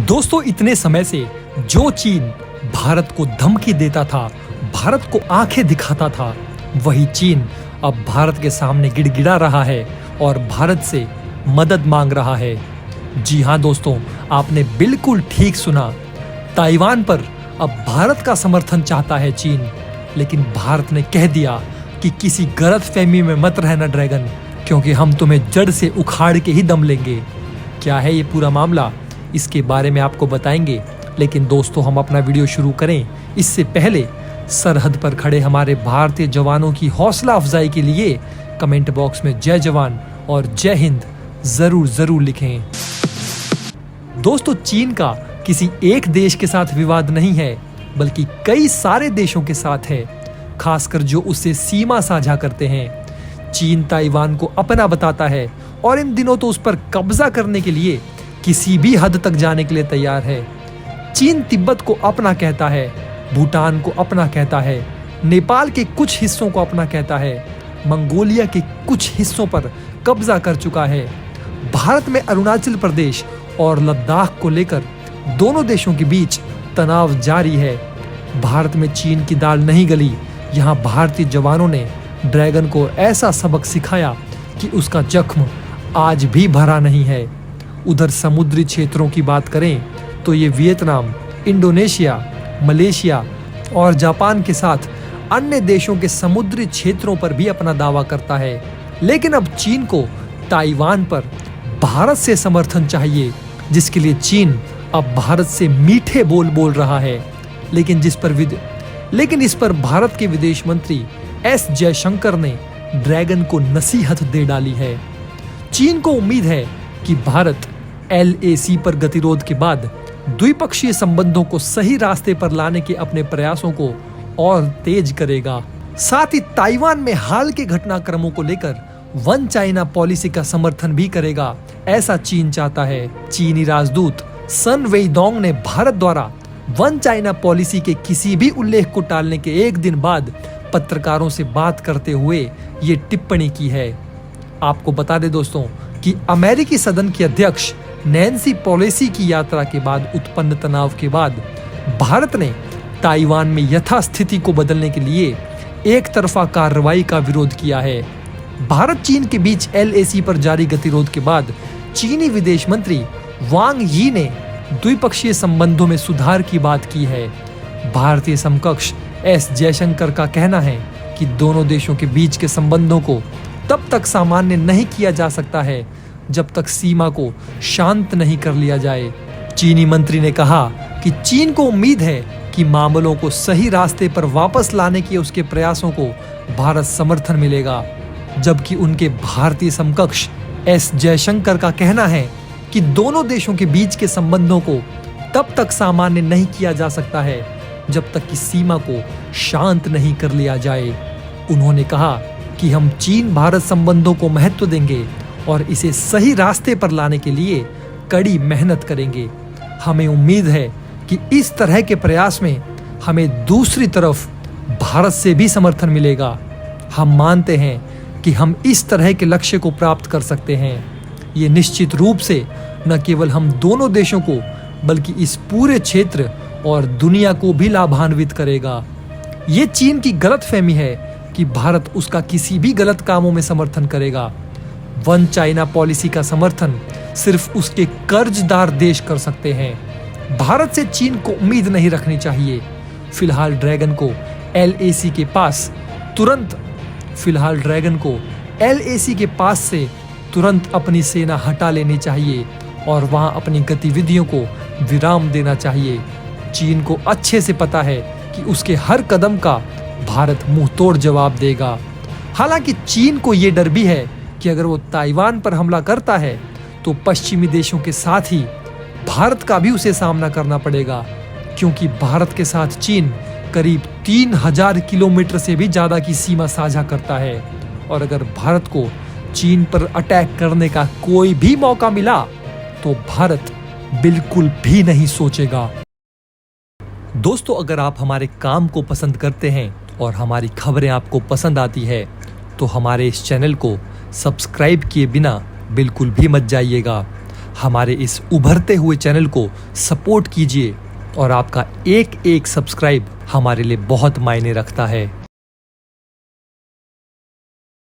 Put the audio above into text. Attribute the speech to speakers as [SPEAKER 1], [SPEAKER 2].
[SPEAKER 1] दोस्तों, इतने समय से जो चीन भारत को धमकी देता था, भारत को आंखें दिखाता था, वही चीन अब भारत के सामने गिड़गिड़ा रहा है और भारत से मदद मांग रहा है। जी हाँ दोस्तों, आपने बिल्कुल ठीक सुना। ताइवान पर अब भारत का समर्थन चाहता है चीन, लेकिन भारत ने कह दिया कि किसी गलतफहमी में मत रहना ड्रैगन, क्योंकि हम तुम्हें जड़ से उखाड़ के ही दम लेंगे। क्या है ये पूरा मामला, इसके बारे में आपको बताएंगे। लेकिन दोस्तों, हम अपना वीडियो शुरू करें इससे पहले सरहद पर खड़े हमारे भारतीय जवानों की हौसला अफजाई के लिए कमेंट बॉक्स में जय जवान और जय हिंद जरूर लिखें। दोस्तों, चीन का किसी एक देश के साथ विवाद नहीं है, बल्कि कई सारे देशों के साथ है, खासकर जो उससे सीमा साझा करते हैं। चीन ताइवान को अपना बताता है और इन दिनों तो उस पर कब्जा करने के लिए किसी भी हद तक जाने के लिए तैयार है। चीन तिब्बत को अपना कहता है, भूटान को अपना कहता है, नेपाल के कुछ हिस्सों को अपना कहता है, मंगोलिया के कुछ हिस्सों पर कब्जा कर चुका है। भारत में अरुणाचल प्रदेश और लद्दाख को लेकर दोनों देशों के बीच तनाव जारी है। भारत में चीन की दाल नहीं गली। यहाँ भारतीय जवानों ने ड्रैगन को ऐसा सबक सिखाया कि उसका जख्म आज भी भरा नहीं है। उधर समुद्री क्षेत्रों की बात करें तो ये वियतनाम, इंडोनेशिया, मलेशिया और जापान के साथ अन्य देशों के समुद्री क्षेत्रों पर भी अपना दावा करता है। लेकिन अब चीन को ताइवान पर भारत से समर्थन चाहिए, जिसके लिए चीन अब भारत से मीठे बोल रहा है। लेकिन इस पर भारत के विदेश मंत्री एस जयशंकर ने ड्रैगन को नसीहत दे डाली है। चीन को उम्मीद है कि भारत LAC पर गतिरोध के बाद द्विपक्षीय संबंधों को सही रास्ते पर लाने के अपने प्रयासों को और तेज करेगा। साथ ही ताइवान में हाल के घटनाक्रमों को लेकर वन चाइना पॉलिसी का समर्थन भी करेगा, ऐसा चीन चाहता है। चीनी राजदूत सन वेईडोंग ने भारत द्वारा वन चाइना पॉलिसी के किसी भी उल्लेख को टालने के एक दिन बाद पत्रकारों से बात करते हुए ये टिप्पणी की है। आपको बता दें दोस्तों कि अमेरिकी सदन की अध्यक्ष नैन्सी पेलोसी की यात्रा के बाद उत्पन्न तनाव के बाद भारत ने ताइवान में यथास्थिति को बदलने के लिए एक तरफा कार्रवाई का विरोध किया है। भारत चीन के बीच LAC पर जारी गतिरोध के बाद चीनी विदेश मंत्री वांग यी ने द्विपक्षीय संबंधों में सुधार की बात की है। भारतीय समकक्ष एस जयशंकर का कहना है कि दोनों देशों के बीच के संबंधों को तब तक सामान्य नहीं किया जा सकता है जब तक सीमा को शांत नहीं कर लिया जाए। चीनी मंत्री ने कहा कि चीन को उम्मीद है कि मामलों को सही रास्ते पर वापस लाने के उसके प्रयासों को भारत समर्थन मिलेगा, जबकि उनके भारतीय समकक्ष एस जयशंकर का कहना है कि दोनों देशों के बीच के संबंधों को तब तक सामान्य नहीं किया जा सकता है जब तक कि सीमा को शांत नहीं कर लिया जाए। उन्होंने कहा कि हम चीन भारत संबंधों को महत्व देंगे और इसे सही रास्ते पर लाने के लिए कड़ी मेहनत करेंगे। हमें उम्मीद है कि इस तरह के प्रयास में हमें दूसरी तरफ भारत से भी समर्थन मिलेगा। हम मानते हैं कि हम इस तरह के लक्ष्य को प्राप्त कर सकते हैं। ये निश्चित रूप से न केवल हम दोनों देशों को बल्कि इस पूरे क्षेत्र और दुनिया को भी लाभान्वित करेगा। ये चीन की गलतफहमी है कि भारत उसका किसी भी गलत कामों में समर्थन करेगा। वन चाइना पॉलिसी का समर्थन सिर्फ उसके कर्जदार देश कर सकते हैं। भारत से चीन को उम्मीद नहीं रखनी चाहिए। फिलहाल ड्रैगन को LAC के पास से तुरंत अपनी सेना हटा लेनी चाहिए और वहां अपनी गतिविधियों को विराम देना चाहिए। चीन को अच्छे से पता है कि उसके हर कदम का भारत मुंहतोड़ जवाब देगा। हालांकि चीन को ये डर भी है कि अगर वो ताइवान पर हमला करता है तो पश्चिमी देशों के साथ ही भारत का भी उसे सामना करना पड़ेगा, क्योंकि भारत के साथ चीन करीब 3000 किलोमीटर से भी ज्यादा की सीमा साझा करता है। और अगर भारत को चीन पर अटैक करने का कोई भी मौका मिला तो भारत बिल्कुल भी नहीं सोचेगा। दोस्तों, अगर आप हमारे काम को पसंद करते हैं और हमारी खबरें आपको पसंद आती है तो हमारे इस चैनल को सब्सक्राइब किए बिना बिल्कुल भी मत जाइएगा। हमारे इस उभरते हुए चैनल को सपोर्ट कीजिए और आपका एक एक सब्सक्राइब हमारे लिए बहुत मायने रखता है।